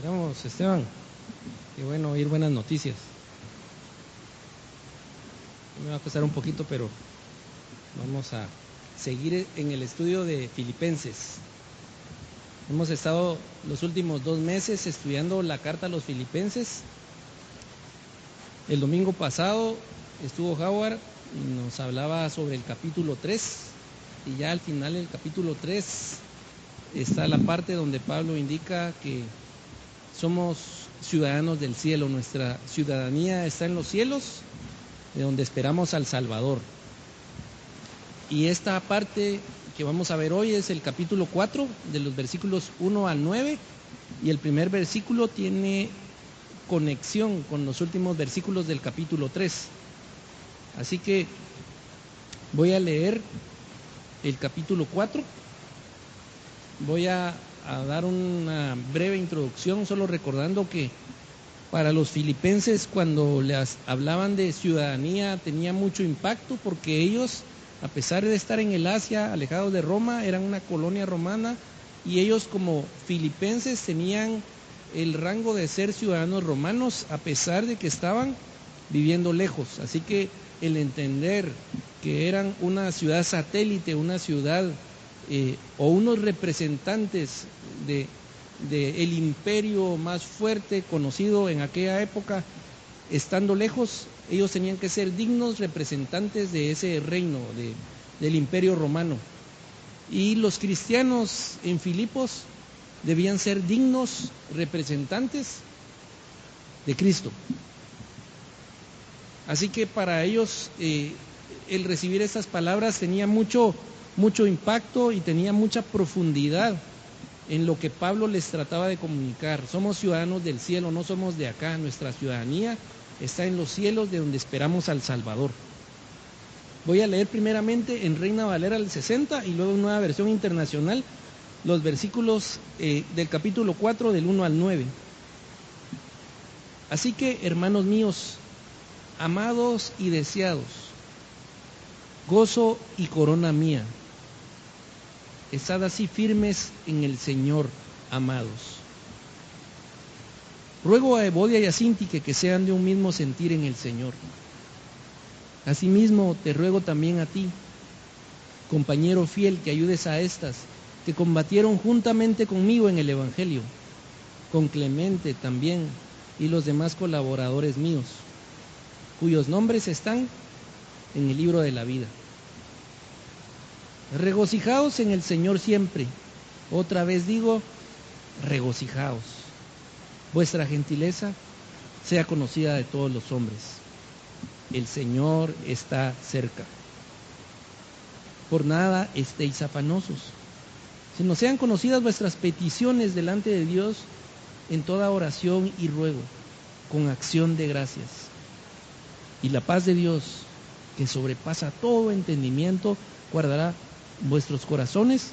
Vamos, Esteban. Qué bueno oír buenas noticias. Me va a costar un poquito, pero vamos a seguir en el estudio de Filipenses. Hemos estado los últimos 2 meses estudiando la carta a los Filipenses. El domingo pasado estuvo Howard y nos hablaba sobre el capítulo 3, y ya al final del capítulo 3 está la parte donde Pablo indica que somos ciudadanos del cielo. Nuestra ciudadanía está en los cielos, de donde esperamos al Salvador. Y esta parte que vamos a ver hoy es el capítulo 4, de los versículos 1 al 9, y el primer versículo tiene conexión con los últimos versículos del capítulo 3. Así que voy a leer el capítulo 4. Voy a dar una breve introducción, solo recordando que para los filipenses, cuando les hablaban de ciudadanía, tenía mucho impacto, porque ellos, a pesar de estar en el Asia, alejados de Roma, eran una colonia romana, y ellos como filipenses tenían el rango de ser ciudadanos romanos, a pesar de que estaban viviendo lejos. Así que el entender que eran una ciudad satélite, una ciudad o unos representantes de el imperio más fuerte conocido en aquella época, estando lejos, ellos tenían que ser dignos representantes de ese reino, del imperio romano. Y los cristianos en Filipos debían ser dignos representantes de Cristo. Así que para ellos el recibir estas palabras tenía mucho impacto y tenía mucha profundidad en lo que Pablo les trataba de comunicar. Somos ciudadanos del cielo, no somos de acá. Nuestra ciudadanía está en los cielos, de donde esperamos al Salvador. Voy a leer primeramente en Reina Valera al 60 y luego en Nueva Versión Internacional los versículos del capítulo 4 del 1 al 9. Así que, hermanos míos, amados y deseados, gozo y corona mía, estad así firmes en el Señor, amados. Ruego a Evodia y a Síntique que sean de un mismo sentir en el Señor. Asimismo te ruego también a ti, compañero fiel, que ayudes a estas que combatieron juntamente conmigo en el Evangelio, con Clemente también y los demás colaboradores míos, cuyos nombres están en el libro de la vida. Regocijaos en el Señor siempre. Otra vez digo, regocijaos. Vuestra gentileza sea conocida de todos los hombres. El Señor está cerca. Por nada estéis afanosos, sino sean conocidas vuestras peticiones delante de Dios en toda oración y ruego, con acción de gracias. Y la paz de Dios, que sobrepasa todo entendimiento, guardará vuestros corazones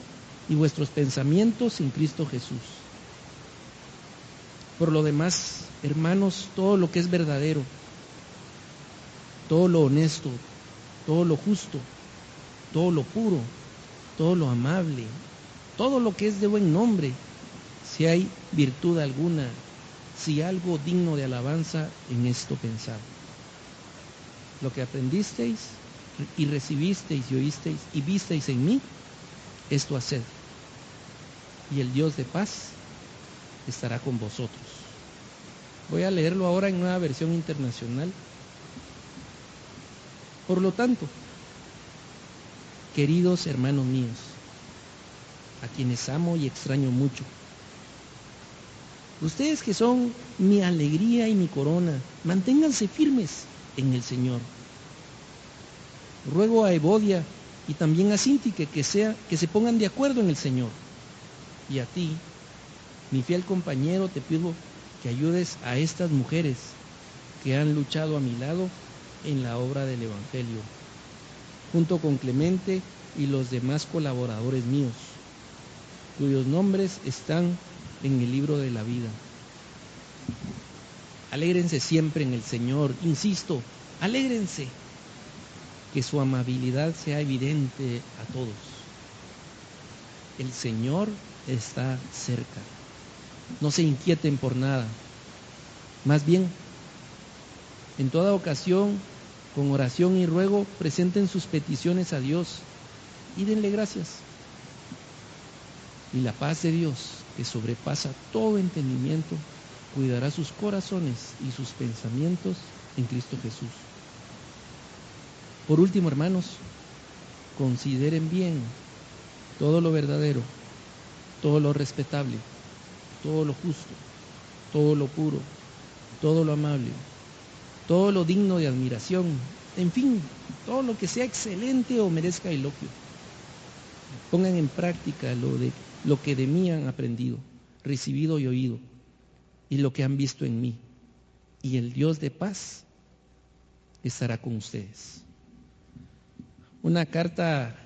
y vuestros pensamientos en Cristo Jesús. Por lo demás, hermanos, todo lo que es verdadero, todo lo honesto, todo lo justo, todo lo puro, todo lo amable, todo lo que es de buen nombre, si hay virtud alguna, si algo digno de alabanza, en esto pensad. Lo que aprendisteis y recibisteis y oísteis y visteis en mí, esto haced, y el Dios de paz estará con vosotros. Voy a leerlo ahora en Nueva Versión Internacional. Por lo tanto, queridos hermanos míos, a quienes amo y extraño mucho, ustedes que son mi alegría y mi corona, manténganse firmes en el Señor. Ruego a Evodia y también a Síntique que se pongan de acuerdo en el Señor. Y a ti, mi fiel compañero, te pido que ayudes a estas mujeres que han luchado a mi lado en la obra del Evangelio, junto con Clemente y los demás colaboradores míos, cuyos nombres están en el libro de la vida. Alégrense siempre en el Señor, insisto, alégrense. Que su amabilidad sea evidente a todos. El Señor está cerca. no se inquieten por nada. Más bien, en toda ocasión, con oración y ruego, presenten sus peticiones a Dios y denle gracias. Y la paz de Dios, que sobrepasa todo entendimiento, cuidará sus corazones y sus pensamientos en Cristo Jesús. Por último, hermanos, consideren bien todo lo verdadero, todo lo respetable, todo lo justo, todo lo puro, todo lo amable, todo lo digno de admiración, en fin, todo lo que sea excelente o merezca elogio. Pongan en práctica lo que de mí han aprendido, recibido y oído, y lo que han visto en mí. Y el Dios de paz estará con ustedes. Una carta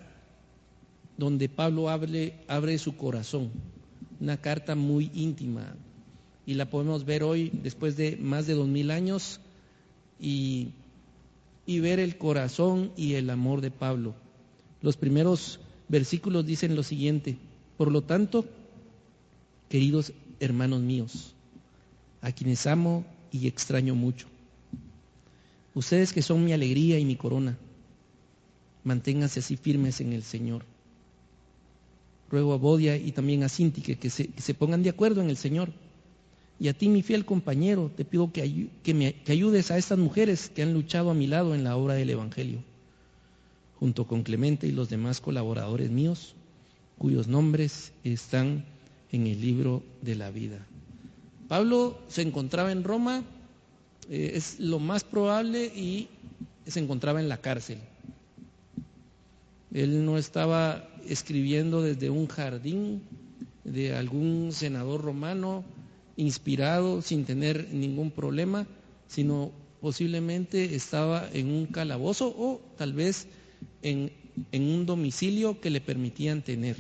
donde Pablo abre su corazón, una carta muy íntima, y la podemos ver hoy después de más de 2000 años y ver el corazón y el amor de Pablo. Los primeros versículos dicen lo siguiente: por lo tanto, queridos hermanos míos, a quienes amo y extraño mucho, ustedes que son mi alegría y mi corona, manténganse así firmes en el Señor. Ruego a Evodia y también a Síntique que se pongan de acuerdo en el Señor. Y a ti, mi fiel compañero, te pido que ayudes a estas mujeres que han luchado a mi lado en la obra del Evangelio, junto con Clemente y los demás colaboradores míos, cuyos nombres están en el libro de la vida. Pablo se encontraba en Roma, es lo más probable, y se encontraba en la cárcel. Él no estaba escribiendo desde un jardín de algún senador romano, inspirado, sin tener ningún problema, sino posiblemente estaba en un calabozo o tal vez en un domicilio que le permitían tener.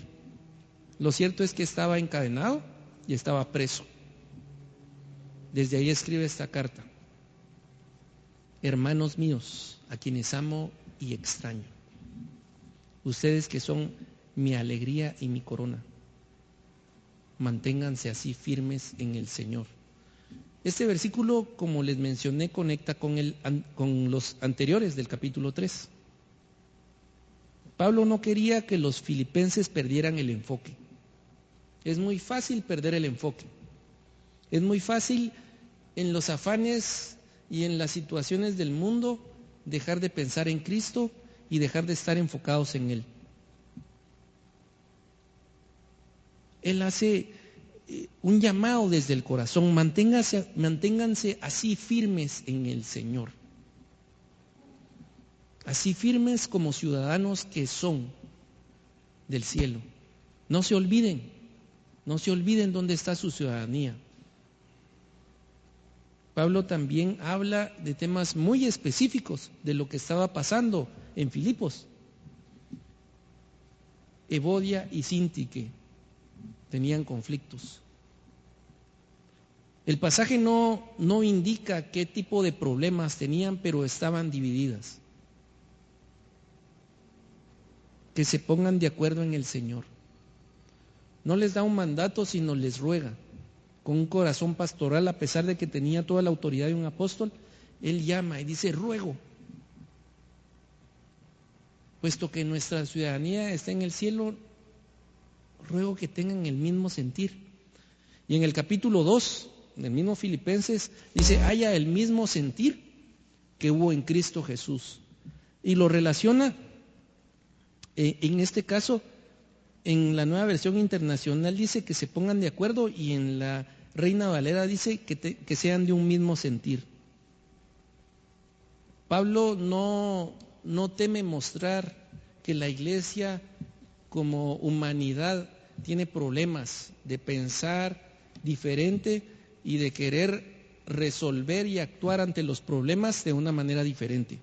Lo cierto es que estaba encadenado y estaba preso. Desde ahí escribe esta carta: hermanos míos, a quienes amo y extraño, ustedes que son mi alegría y mi corona, manténganse así firmes en el Señor. Este versículo, como les mencioné, conecta con los anteriores del capítulo 3. Pablo no quería que los filipenses perdieran el enfoque. Es muy fácil perder el enfoque. Es muy fácil en los afanes y en las situaciones del mundo dejar de pensar en Cristo y dejar de estar enfocados en Él. Él hace un llamado desde el corazón: manténganse así firmes en el Señor, así firmes como ciudadanos que son del cielo. No se olviden dónde está su ciudadanía. Pablo también habla de temas muy específicos de lo que estaba pasando en Filipos. Evodia y Síntique tenían conflictos. El pasaje no indica qué tipo de problemas tenían, pero estaban divididas. Que se pongan de acuerdo en el Señor. No les da un mandato, sino les ruega. Con un corazón pastoral, a pesar de que tenía toda la autoridad de un apóstol, él llama y dice: ruego, puesto que nuestra ciudadanía está en el cielo, ruego que tengan el mismo sentir. Y en el capítulo 2, en el mismo Filipenses, dice: haya el mismo sentir que hubo en Cristo Jesús. Y lo relaciona, en este caso, en la Nueva Versión Internacional dice que se pongan de acuerdo, y en la Reina Valera dice que sean de un mismo sentir. Pablo no teme mostrar que la iglesia como humanidad tiene problemas de pensar diferente y de querer resolver y actuar ante los problemas de una manera diferente.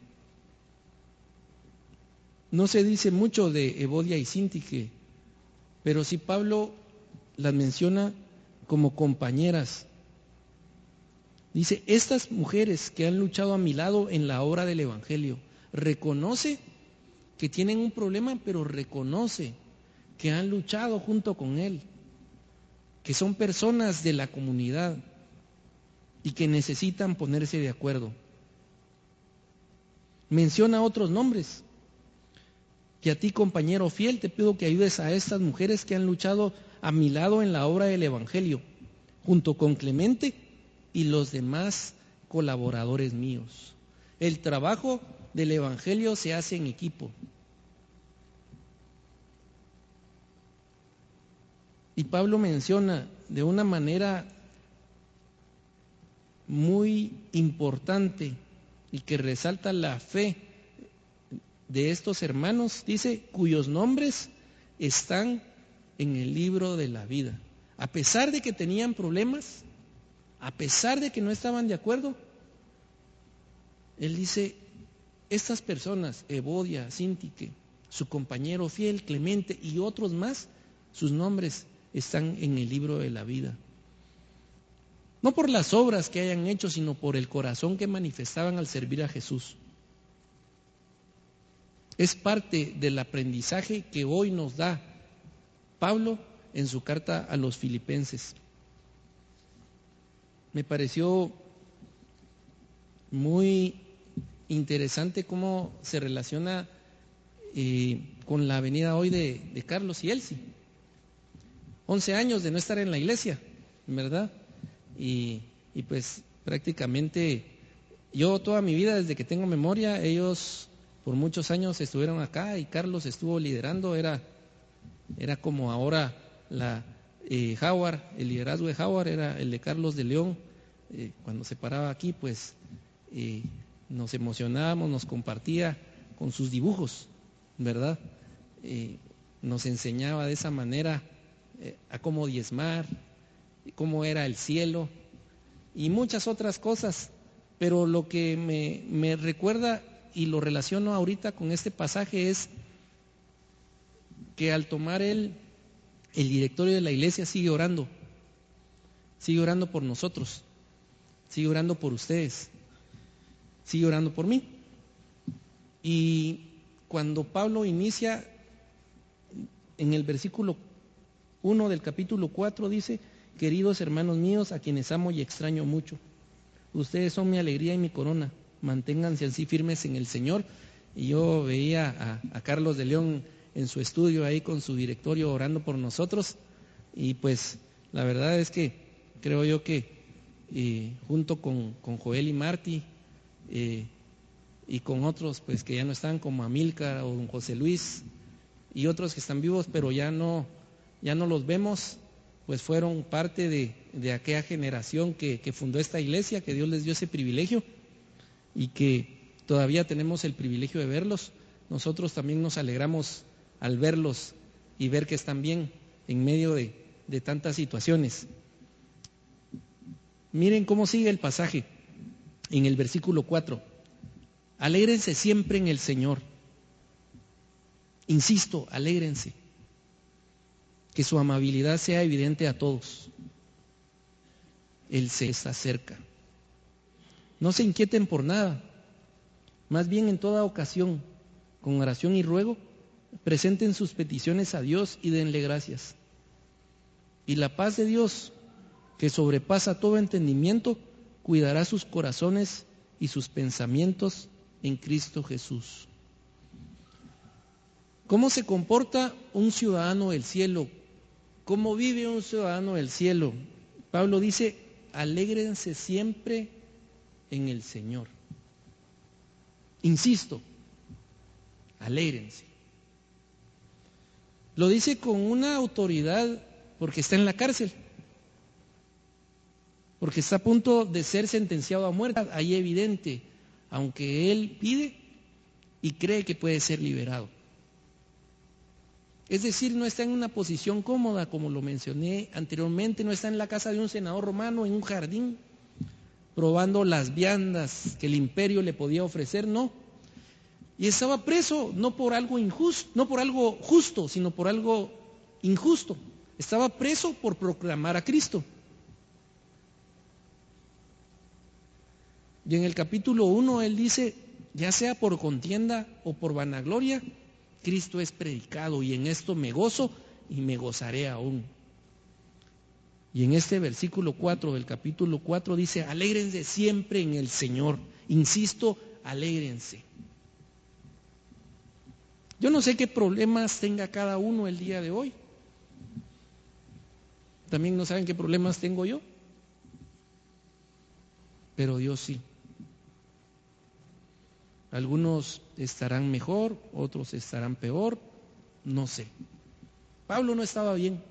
No se dice mucho de Evodia y Síntique, pero sí Pablo las menciona como compañeras. Dice: estas mujeres que han luchado a mi lado en la obra del Evangelio. Reconoce que tienen un problema, pero reconoce que han luchado junto con él. que son personas de la comunidad y que necesitan ponerse de acuerdo. Menciona otros nombres. Y a ti, compañero fiel, te pido que ayudes a estas mujeres que han luchado a mi lado en la obra del Evangelio, junto con Clemente y los demás colaboradores míos. El trabajo del Evangelio se hace en equipo. Y Pablo menciona de una manera muy importante y que resalta la fe de estos hermanos, dice, cuyos nombres están en el libro de la vida. A pesar de que tenían problemas, a pesar de que no estaban de acuerdo, él dice, estas personas, Evodia, Síntique, su compañero fiel, Clemente y otros más, sus nombres están en el libro de la vida. No por las obras que hayan hecho, sino por el corazón que manifestaban al servir a Jesús. Es parte del aprendizaje que hoy nos da Pablo en su carta a los Filipenses. Me pareció muy interesante cómo se relaciona con la venida hoy de Carlos y Elsie. 11 años de no estar en la iglesia, ¿verdad? Y pues prácticamente yo toda mi vida, desde que tengo memoria, ellos por muchos años estuvieron acá y Carlos estuvo liderando, era como ahora Howard, el liderazgo de Howard era el de Carlos de León. Cuando se paraba aquí, pues nos emocionábamos, nos compartía con sus dibujos, ¿verdad? Nos enseñaba de esa manera a cómo diezmar, cómo era el cielo y muchas otras cosas, pero lo que me recuerda y lo relaciono ahorita con este pasaje es que al tomar el directorio de la iglesia sigue orando por nosotros, sigue orando por ustedes, sigue orando por mí. Y cuando Pablo inicia en el versículo 1 del capítulo 4 dice, queridos hermanos míos, a quienes amo y extraño mucho, ustedes son mi alegría y mi corona, manténganse así firmes en el Señor. Y yo veía a Carlos de León en su estudio ahí con su directorio orando por nosotros, y pues la verdad es que creo yo que junto con Joel y Marty y con otros pues que ya no están, como Amílcar o don José Luis y otros que están vivos pero ya no los vemos, pues fueron parte de aquella generación que fundó esta iglesia, que Dios les dio ese privilegio y que todavía tenemos el privilegio de verlos. Nosotros también nos alegramos al verlos y ver que están bien en medio de tantas situaciones. Miren cómo sigue el pasaje en el versículo 4. Alégrense siempre en el Señor. Insisto, alégrense. Que su amabilidad sea evidente a todos. Él se está cerca. No se inquieten por nada. Más bien en toda ocasión, con oración y ruego, presenten sus peticiones a Dios y denle gracias. Y la paz de Dios, que sobrepasa todo entendimiento, cuidará sus corazones y sus pensamientos en Cristo Jesús. ¿Cómo se comporta un ciudadano del cielo? ¿Cómo vive un ciudadano del cielo? Pablo dice, alégrense siempre en el Señor. Insisto, alégrense. Lo dice con una autoridad porque está en la cárcel, porque está a punto de ser sentenciado a muerte. Ahí evidente, aunque él pide y cree que puede ser liberado. Es decir, no está en una posición cómoda, como lo mencioné anteriormente, no está en la casa de un senador romano, en un jardín, probando las viandas que el imperio le podía ofrecer, no. Y estaba preso no por algo injusto, no por algo justo, sino por algo injusto. Estaba preso por proclamar a Cristo. Y en el capítulo 1 él dice, ya sea por contienda o por vanagloria, Cristo es predicado y en esto me gozo y me gozaré aún. Y en este versículo 4 del capítulo 4 dice, alégrense siempre en el Señor. Insisto, alégrense. Yo no sé qué problemas tenga cada uno el día de hoy. También no saben qué problemas tengo yo. Pero Dios sí. Algunos estarán mejor, otros estarán peor, no sé. Pablo no estaba bien,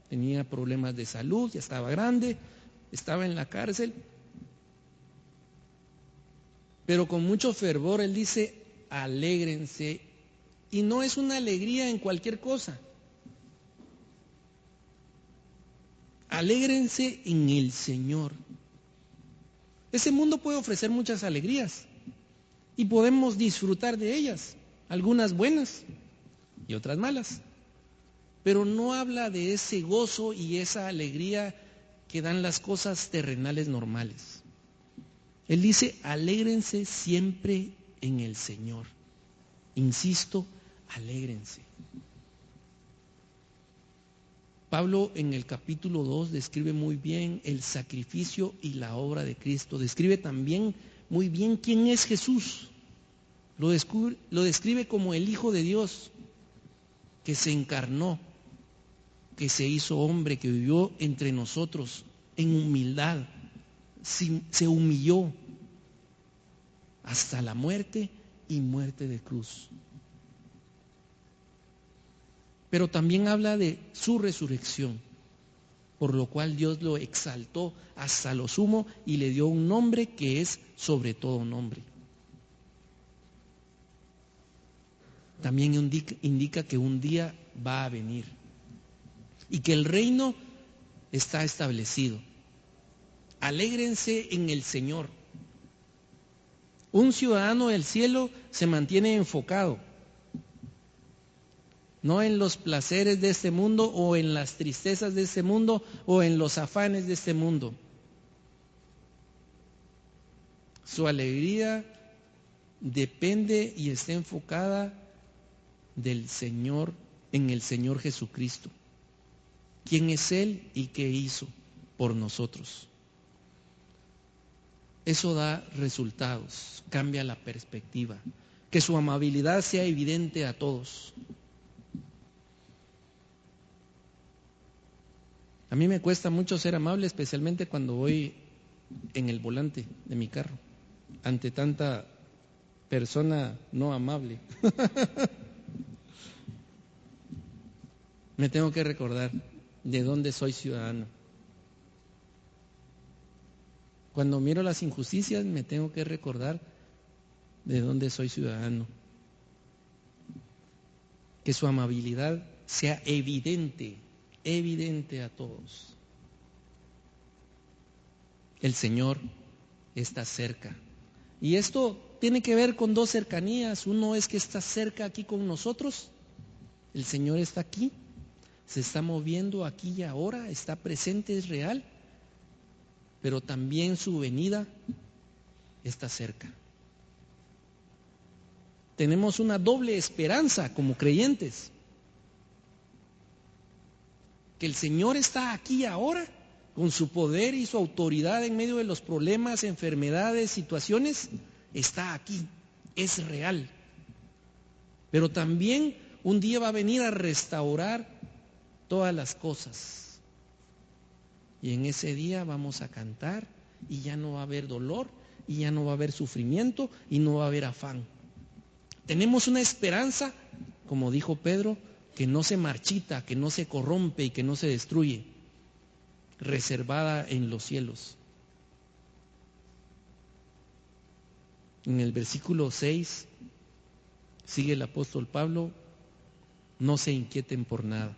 tenía problemas de salud, ya estaba grande, estaba en la cárcel, pero con mucho fervor él dice, alégrense, y no es una alegría en cualquier cosa. Alégrense en el Señor. Ese mundo puede ofrecer muchas alegrías y podemos disfrutar de ellas, algunas buenas y otras malas, pero no habla de ese gozo y esa alegría que dan las cosas terrenales normales. Él dice, alégrense siempre en el Señor. Insisto, alégrense. Pablo en el capítulo 2 describe muy bien el sacrificio y la obra de Cristo. Describe también muy bien quién es Jesús. Lo describe como el Hijo de Dios, que se encarnó, que se hizo hombre, que vivió entre nosotros en humildad, se humilló hasta la muerte y muerte de cruz. Pero también habla de su resurrección, por lo cual Dios lo exaltó hasta lo sumo y le dio un nombre que es sobre todo nombre. También indica que un día va a venir y que el reino está establecido. Alégrense en el Señor. Un ciudadano del cielo se mantiene enfocado, no en los placeres de este mundo o en las tristezas de este mundo o en los afanes de este mundo. Su alegría depende y está enfocada del Señor, en el Señor Jesucristo. ¿Quién es Él y qué hizo por nosotros? Eso da resultados, cambia la perspectiva, que su amabilidad sea evidente a todos. A mí me cuesta mucho ser amable, especialmente cuando voy en el volante de mi carro, ante tanta persona no amable. Me tengo que recordar de dónde soy ciudadano. Cuando miro las injusticias, me tengo que recordar de dónde soy ciudadano. Que su amabilidad sea evidente a todos. El Señor está cerca. Y esto tiene que ver con dos cercanías. Uno es que está cerca aquí con nosotros. El Señor está aquí, se está moviendo aquí y ahora, está presente, es real. Pero también su venida está cerca. Tenemos una doble esperanza como creyentes. Que el Señor está aquí ahora, con su poder y su autoridad en medio de los problemas, enfermedades, situaciones, está aquí, es real. Pero también un día va a venir a restaurar todas las cosas. Y en ese día vamos a cantar y ya no va a haber dolor y ya no va a haber sufrimiento y no va a haber afán. Tenemos una esperanza, como dijo Pedro, que no se marchita, que no se corrompe y que no se destruye, reservada en los cielos. En el versículo 6 sigue el apóstol Pablo, no se inquieten por nada.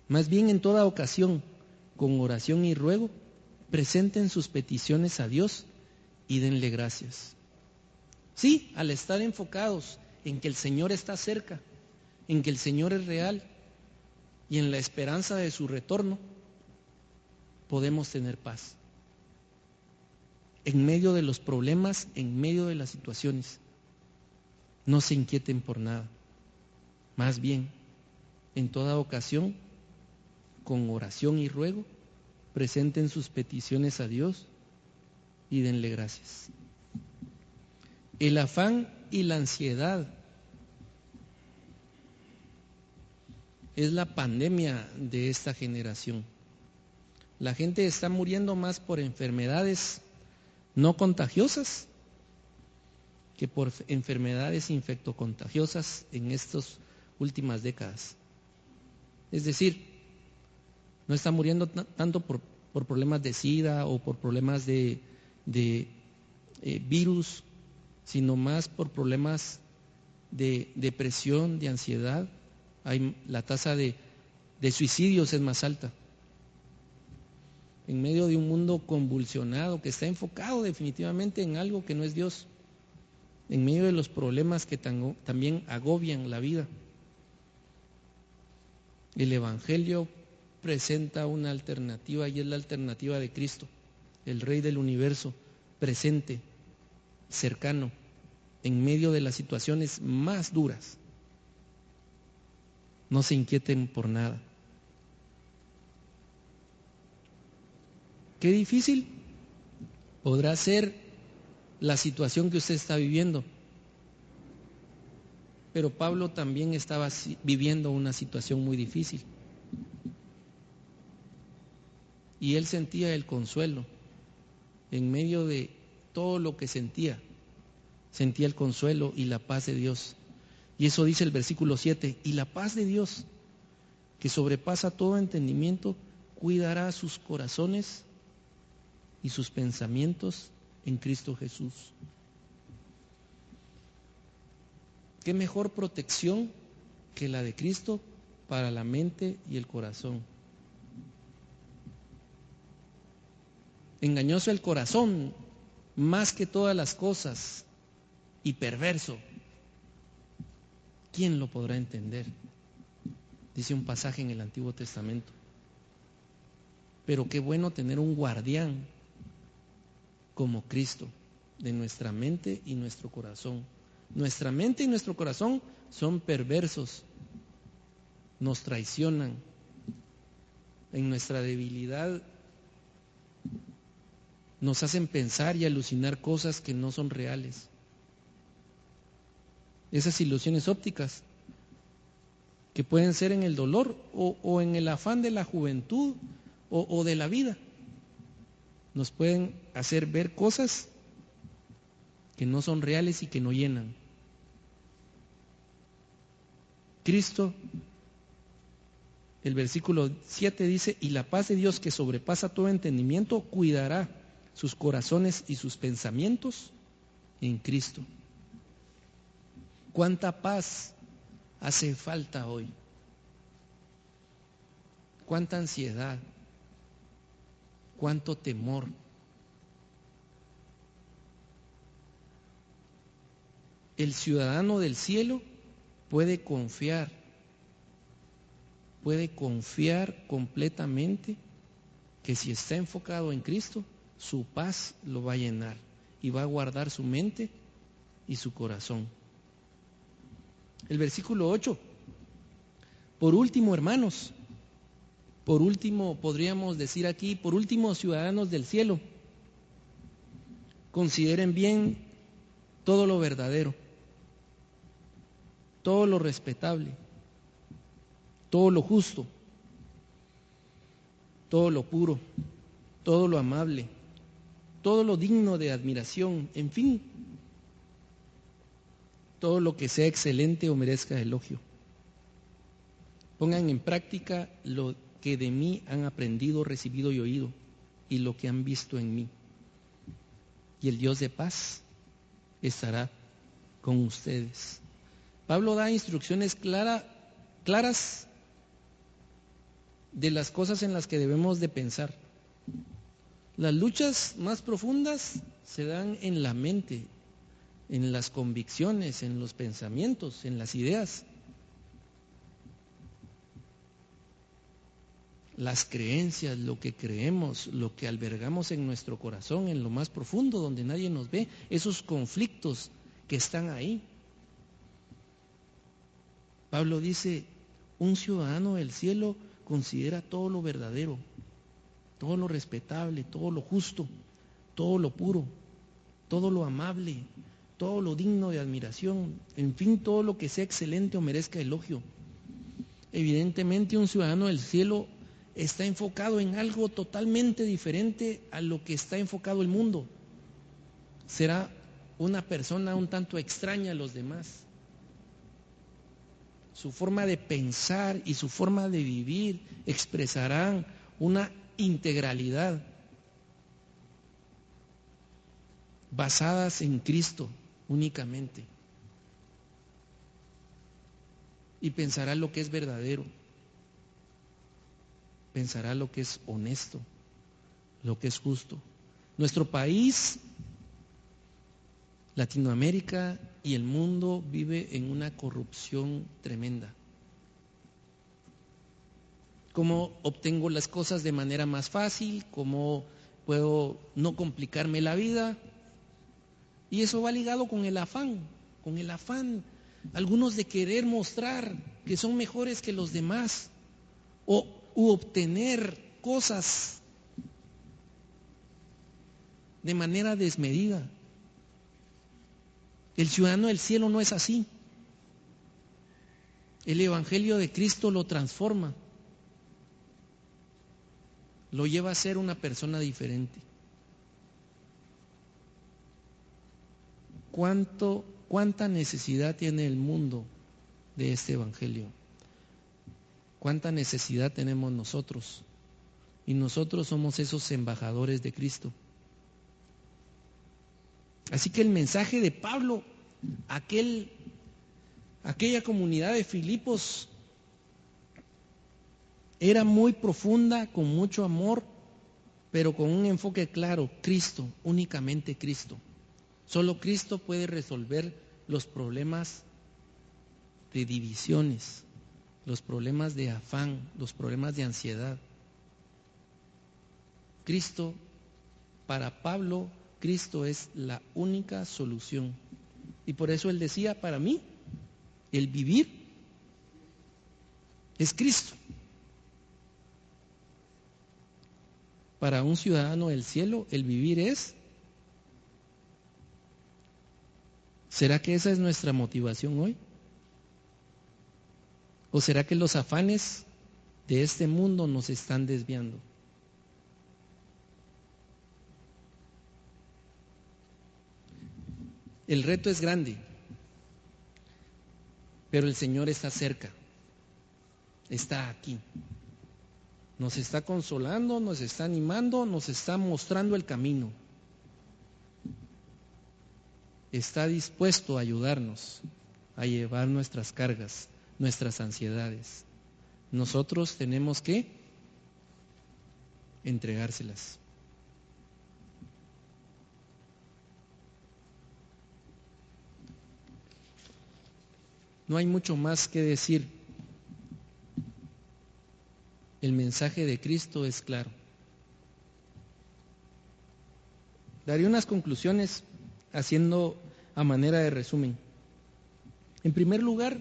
Más bien en toda ocasión, con oración y ruego, presenten sus peticiones a Dios y denle gracias. Sí, al estar enfocados en que el Señor está cerca, en que el Señor es real y en la esperanza de su retorno, podemos tener paz. En medio de los problemas, en medio de las situaciones, no se inquieten por nada. Más bien, en toda ocasión, con oración y ruego, presenten sus peticiones a Dios y denle gracias. El afán y la ansiedad es la pandemia de esta generación. La gente está muriendo más por enfermedades no contagiosas que por enfermedades infectocontagiosas en estas últimas décadas. Es decir, no está muriendo tanto por problemas de SIDA o por problemas de virus, sino más por problemas de depresión, de ansiedad. La tasa de suicidios es más alta. En medio de un mundo convulsionado que está enfocado definitivamente en algo que no es Dios, en medio de los problemas que también agobian la vida, el Evangelio presenta una alternativa y es la alternativa de Cristo, el Rey del universo, presente, cercano, en medio de las situaciones más duras. No se inquieten por nada. Qué difícil podrá ser la situación que usted está viviendo, pero Pablo también estaba viviendo una situación muy difícil y él sentía el consuelo en medio de todo lo que sentía el consuelo y la paz de Dios. Y eso dice el versículo 7, y la paz de Dios, que sobrepasa todo entendimiento, cuidará sus corazones y sus pensamientos en Cristo Jesús. ¿Qué mejor protección que la de Cristo para la mente y el corazón? Engañoso el corazón, más que todas las cosas, y perverso. ¿Quién lo podrá entender? Dice un pasaje en el Antiguo Testamento. Pero qué bueno tener un guardián como Cristo de nuestra mente y nuestro corazón. Nuestra mente y nuestro corazón son perversos, nos traicionan. En nuestra debilidad nos hacen pensar y alucinar cosas que no son reales. Esas ilusiones ópticas que pueden ser en el dolor o en el afán de la juventud o de la vida, nos pueden hacer ver cosas que no son reales y que no llenan. Cristo, el versículo 7 dice, y la paz de Dios que sobrepasa todo entendimiento, cuidará sus corazones y sus pensamientos en Cristo. ¿Cuánta paz hace falta hoy? ¿Cuánta ansiedad? ¿Cuánto temor? El ciudadano del cielo puede confiar completamente que si está enfocado en Cristo, su paz lo va a llenar y va a guardar su mente y su corazón. El versículo 8. Por último, hermanos, por último, podríamos decir aquí, por último, ciudadanos del cielo, consideren bien todo lo verdadero, todo lo respetable, todo lo justo, todo lo puro, todo lo amable, todo lo digno de admiración, en fin, todo lo que sea excelente o merezca elogio. Pongan en práctica lo que de mí han aprendido, recibido y oído, y lo que han visto en mí. Y el Dios de paz estará con ustedes. Pablo da instrucciones claras de las cosas en las que debemos de pensar. Las luchas más profundas se dan en la mente, en las convicciones, en los pensamientos, en las ideas. Las creencias, lo que creemos, lo que albergamos en nuestro corazón, en lo más profundo, donde nadie nos ve, esos conflictos que están ahí. Pablo dice, un ciudadano del cielo considera todo lo verdadero, todo lo respetable, todo lo justo, todo lo puro, todo lo amable, todo lo digno de admiración, en fin, todo lo que sea excelente o merezca elogio. Evidentemente un ciudadano del cielo está enfocado en algo totalmente diferente a lo que está enfocado el mundo. Será una persona un tanto extraña a los demás. Su forma de pensar y su forma de vivir expresarán una integralidad basadas en Cristo únicamente. Y pensará lo que es verdadero, pensará lo que es honesto, lo que es justo. Nuestro país, Latinoamérica y el mundo vive en una corrupción tremenda. ¿Cómo obtengo las cosas de manera más fácil? ¿Cómo puedo no complicarme la vida? Y eso va ligado con el afán, algunos de querer mostrar que son mejores que los demás u obtener cosas de manera desmedida. El ciudadano del cielo no es así. El Evangelio de Cristo lo transforma, lo lleva a ser una persona diferente. ¿Cuánta necesidad tiene el mundo de este Evangelio? ¿Cuánta necesidad tenemos nosotros? Y nosotros somos esos embajadores de Cristo. Así que el mensaje de Pablo, aquella comunidad de Filipos, era muy profunda, con mucho amor, pero con un enfoque claro: Cristo, únicamente Cristo. Solo Cristo puede resolver los problemas de divisiones, los problemas de afán, los problemas de ansiedad. Cristo, para Pablo, Cristo es la única solución. Y por eso él decía: para mí, el vivir es Cristo. Para un ciudadano del cielo, el vivir es... ¿Será que esa es nuestra motivación hoy? ¿O será que los afanes de este mundo nos están desviando? El reto es grande, pero el Señor está cerca, está aquí. Nos está consolando, nos está animando, nos está mostrando el camino. Está dispuesto a ayudarnos a llevar nuestras cargas, nuestras ansiedades. Nosotros tenemos que entregárselas. No hay mucho más que decir. El mensaje de Cristo es claro. Daré unas conclusiones haciendo a manera de resumen. En primer lugar,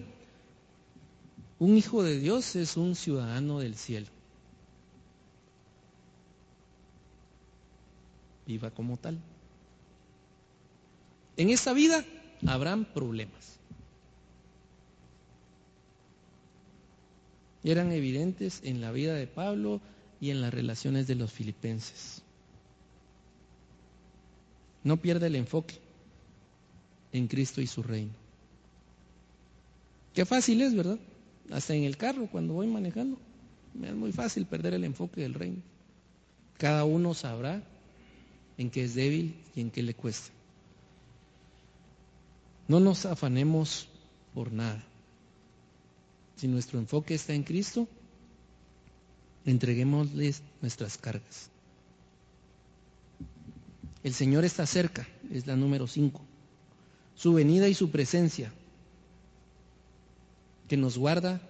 un hijo de Dios es un ciudadano del cielo. Viva como tal. En esta vida habrán problemas. Eran evidentes en la vida de Pablo y en las relaciones de los filipenses. No pierda el enfoque en Cristo y su reino. Qué fácil es, ¿verdad? Hasta en el carro, cuando voy manejando, me es muy fácil perder el enfoque del reino. Cada uno sabrá en qué es débil y en qué le cuesta. No nos afanemos por nada. Si nuestro enfoque está en Cristo, entreguémosles nuestras cargas. El Señor está cerca, es la número 5. Su venida y su presencia, que nos guarda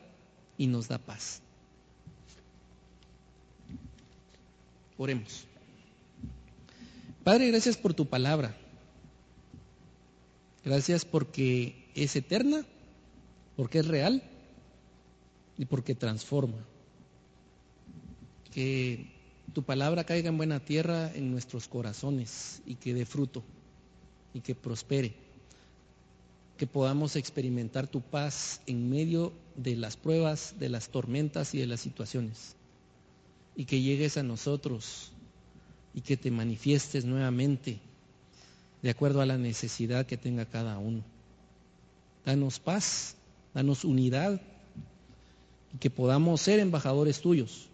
y nos da paz. Oremos. Padre, gracias por tu palabra. Gracias porque es eterna, porque es real y porque transforma. que tu palabra caiga en buena tierra en nuestros corazones y que dé fruto y que prospere, que podamos experimentar tu paz en medio de las pruebas, de las tormentas y de las situaciones, y que llegues a nosotros y que te manifiestes nuevamente de acuerdo a la necesidad que tenga cada uno. Danos paz, danos unidad, y que podamos ser embajadores tuyos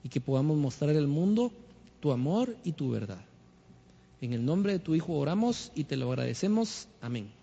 y que podamos mostrar al mundo tu amor y tu verdad. En el nombre de tu Hijo oramos y te lo agradecemos. Amén.